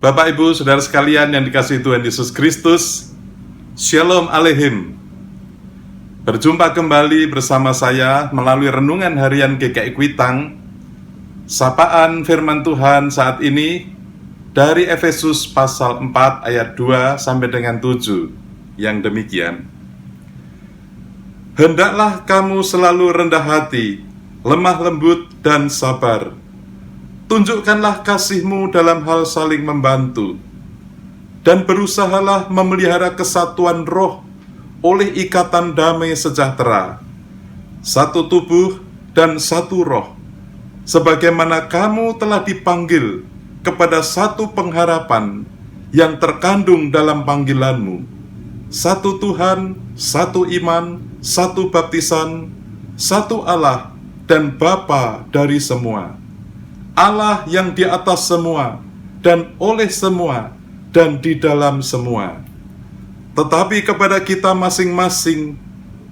Bapak, Ibu, Saudara sekalian yang dikasihi Tuhan Yesus Kristus, Shalom Aleichem. Berjumpa kembali bersama saya melalui Renungan Harian GKI Kuitang. Sapaan firman Tuhan saat ini dari Efesus pasal 4 ayat 2 sampai dengan 7 yang demikian. Hendaklah kamu selalu rendah hati, lemah lembut dan sabar. Tunjukkanlah kasih-Mu dalam hal saling membantu, dan berusahalah memelihara kesatuan roh oleh ikatan damai sejahtera, satu tubuh dan satu roh, sebagaimana kamu telah dipanggil kepada satu pengharapan yang terkandung dalam panggilan-Mu, satu Tuhan, satu iman, satu baptisan, satu Allah dan Bapa dari semua, Allah yang di atas semua, dan oleh semua, dan di dalam semua. Tetapi kepada kita masing-masing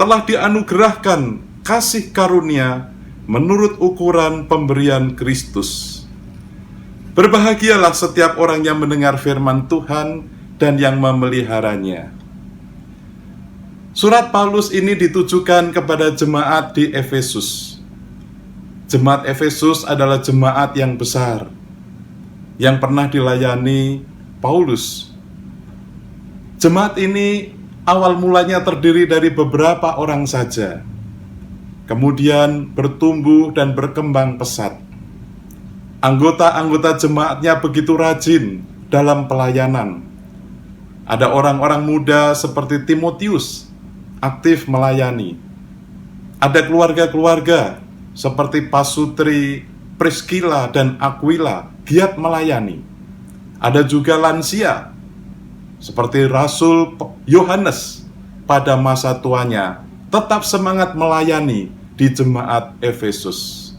telah dianugerahkan kasih karunia menurut ukuran pemberian Kristus. Berbahagialah setiap orang yang mendengar firman Tuhan dan yang memeliharanya. Surat Paulus ini ditujukan kepada jemaat di Efesus. Jemaat Efesus adalah jemaat yang besar, yang pernah dilayani Paulus. Jemaat ini awal mulanya terdiri dari beberapa orang saja, kemudian bertumbuh dan berkembang pesat. Anggota-anggota jemaatnya begitu rajin dalam pelayanan. Ada orang-orang muda seperti Timotius, aktif melayani. Ada keluarga-keluarga seperti Pasutri, Priscilla, dan Aquila giat melayani. Ada juga lansia, seperti Rasul Yohanes pada masa tuanya tetap semangat melayani di jemaat Efesus.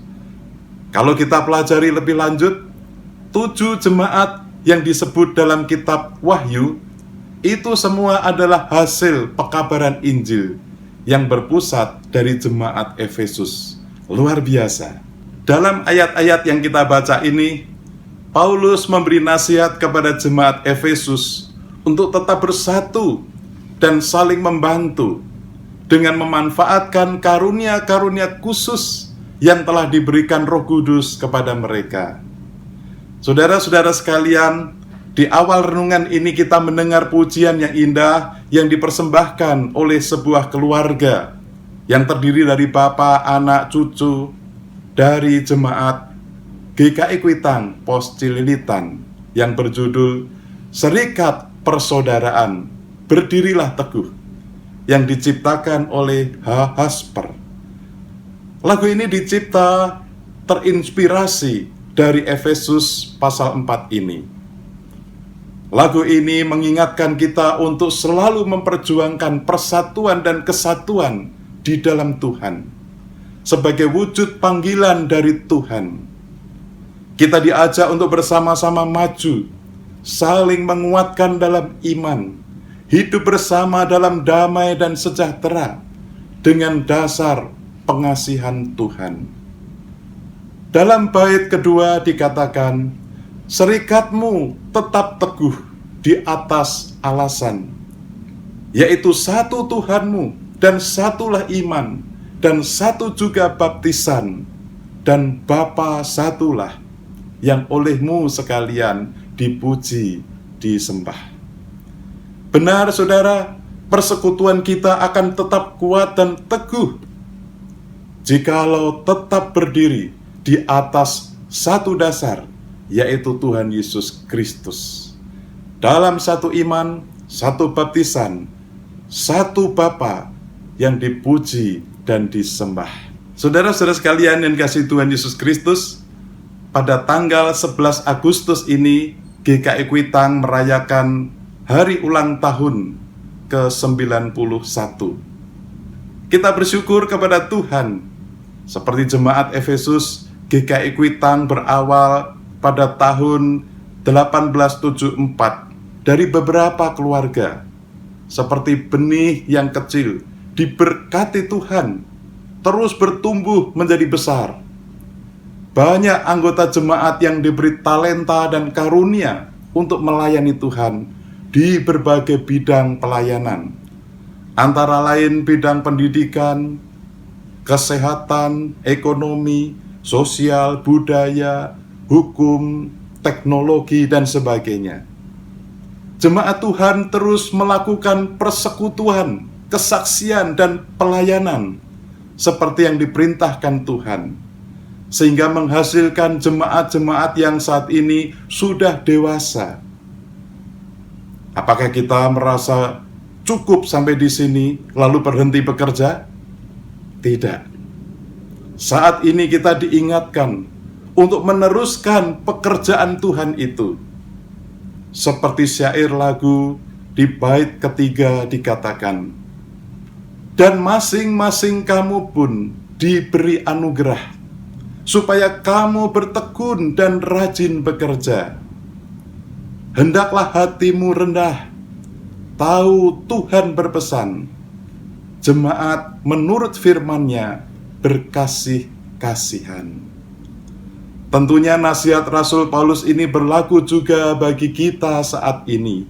Kalau kita pelajari lebih lanjut, 7 jemaat yang disebut dalam kitab Wahyu itu semua adalah hasil pekabaran Injil yang berpusat dari jemaat Efesus. Luar biasa. Dalam ayat-ayat yang kita baca ini, Paulus memberi nasihat kepada jemaat Efesus untuk tetap bersatu dan saling membantu dengan memanfaatkan karunia-karunia khusus yang telah diberikan Roh Kudus kepada mereka. Saudara-saudara sekalian, di awal renungan ini kita mendengar pujian yang indah yang dipersembahkan oleh sebuah keluarga yang terdiri dari bapa, anak, cucu dari jemaat GKI Kuitang Pos Cililitan yang berjudul Serikat Persaudaraan Berdirilah Teguh yang diciptakan oleh H. Hasper. Lagu ini dicipta terinspirasi dari Efesus pasal 4 ini. Lagu ini mengingatkan kita untuk selalu memperjuangkan persatuan dan kesatuan di dalam Tuhan sebagai wujud panggilan dari Tuhan. Kita diajak untuk bersama-sama maju, saling menguatkan dalam iman, hidup bersama dalam damai dan sejahtera dengan dasar pengasihan Tuhan. Dalam bait kedua dikatakan, serikatmu tetap teguh di atas alasan, yaitu satu Tuhanmu dan satulah iman dan satu juga baptisan dan Bapa satulah yang olehmu sekalian dipuji, disembah. Benar saudara, persekutuan kita akan tetap kuat dan teguh jikalau tetap berdiri di atas satu dasar, yaitu Tuhan Yesus Kristus. Dalam satu iman, satu baptisan, satu Bapa yang dipuji dan disembah. Saudara-saudara sekalian yang kasih Tuhan Yesus Kristus, pada tanggal 11 Agustus ini GKI Kuitang merayakan hari ulang tahun ke-91. Kita bersyukur kepada Tuhan. Seperti jemaat Efesus, GKI Kuitang berawal pada tahun 1874 dari beberapa keluarga. Seperti benih yang kecil, diberkati Tuhan, terus bertumbuh menjadi besar. Banyak anggota jemaat yang diberi talenta dan karunia untuk melayani Tuhan di berbagai bidang pelayanan, antara lain bidang pendidikan, kesehatan, ekonomi, sosial, budaya, hukum, teknologi, dan sebagainya. Jemaat Tuhan terus melakukan persekutuan, kesaksian, dan pelayanan seperti yang diperintahkan Tuhan, sehingga menghasilkan jemaat-jemaat yang saat ini sudah dewasa. Apakah kita merasa cukup sampai di sini lalu berhenti bekerja? Tidak. Saat ini kita diingatkan untuk meneruskan pekerjaan Tuhan itu. Seperti syair lagu di bait ketiga dikatakan, dan masing-masing kamu pun diberi anugerah, supaya kamu bertekun dan rajin bekerja. Hendaklah hatimu rendah, tahu Tuhan berpesan, jemaat menurut firman-Nya berkasih-kasihan. Tentunya nasihat Rasul Paulus ini berlaku juga bagi kita saat ini.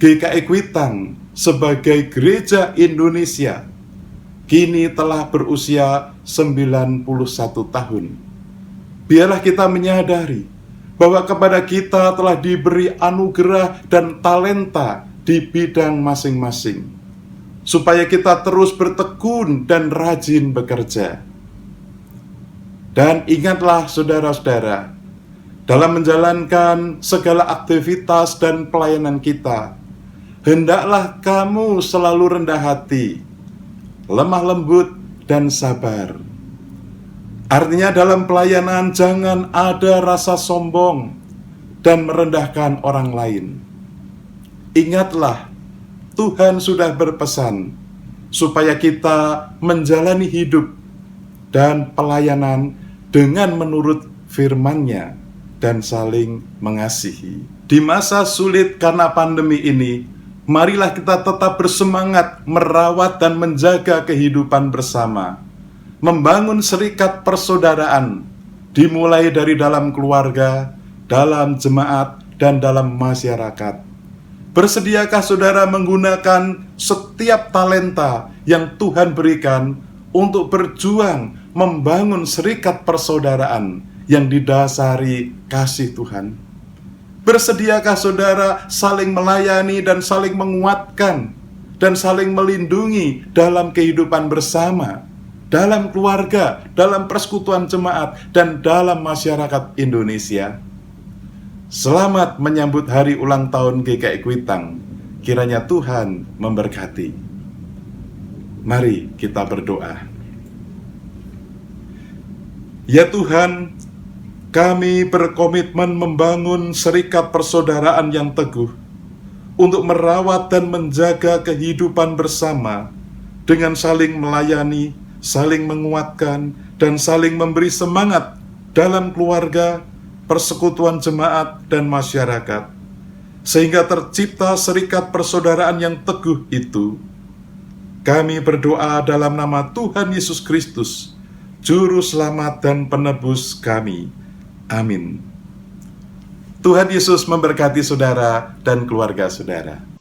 GKI Kuitang sebagai Gereja Indonesia kini telah berusia 91 tahun. Biarlah kita menyadari bahwa kepada kita telah diberi anugerah dan talenta di bidang masing-masing, supaya kita terus bertekun dan rajin bekerja. Dan ingatlah saudara-saudara, dalam menjalankan segala aktivitas dan pelayanan kita, hendaklah kamu selalu rendah hati, lemah lembut, dan sabar. Artinya dalam pelayanan jangan ada rasa sombong, dan merendahkan orang lain. Ingatlah, Tuhan sudah berpesan supaya kita menjalani hidup dan pelayanan dengan menurut firman-Nya dan saling mengasihi. Di masa sulit karena pandemi ini, marilah kita tetap bersemangat merawat dan menjaga kehidupan bersama, membangun serikat persaudaraan, dimulai dari dalam keluarga, dalam jemaat, dan dalam masyarakat. Bersediakah saudara menggunakan setiap talenta yang Tuhan berikan untuk berjuang membangun serikat persaudaraan yang didasari kasih Tuhan? Bersediakah saudara saling melayani dan saling menguatkan dan saling melindungi dalam kehidupan bersama, dalam keluarga, dalam persekutuan jemaat, dan dalam masyarakat Indonesia? Selamat menyambut hari ulang tahun GKI Kuitang. Kiranya Tuhan memberkati. Mari kita berdoa. Ya Tuhan, kami berkomitmen membangun serikat persaudaraan yang teguh untuk merawat dan menjaga kehidupan bersama dengan saling melayani, saling menguatkan, dan saling memberi semangat dalam keluarga, persekutuan jemaat, dan masyarakat, sehingga tercipta serikat persaudaraan yang teguh itu. Kami berdoa dalam nama Tuhan Yesus Kristus, Juru Selamat dan Penebus kami. Amin. Tuhan Yesus memberkati saudara dan keluarga saudara.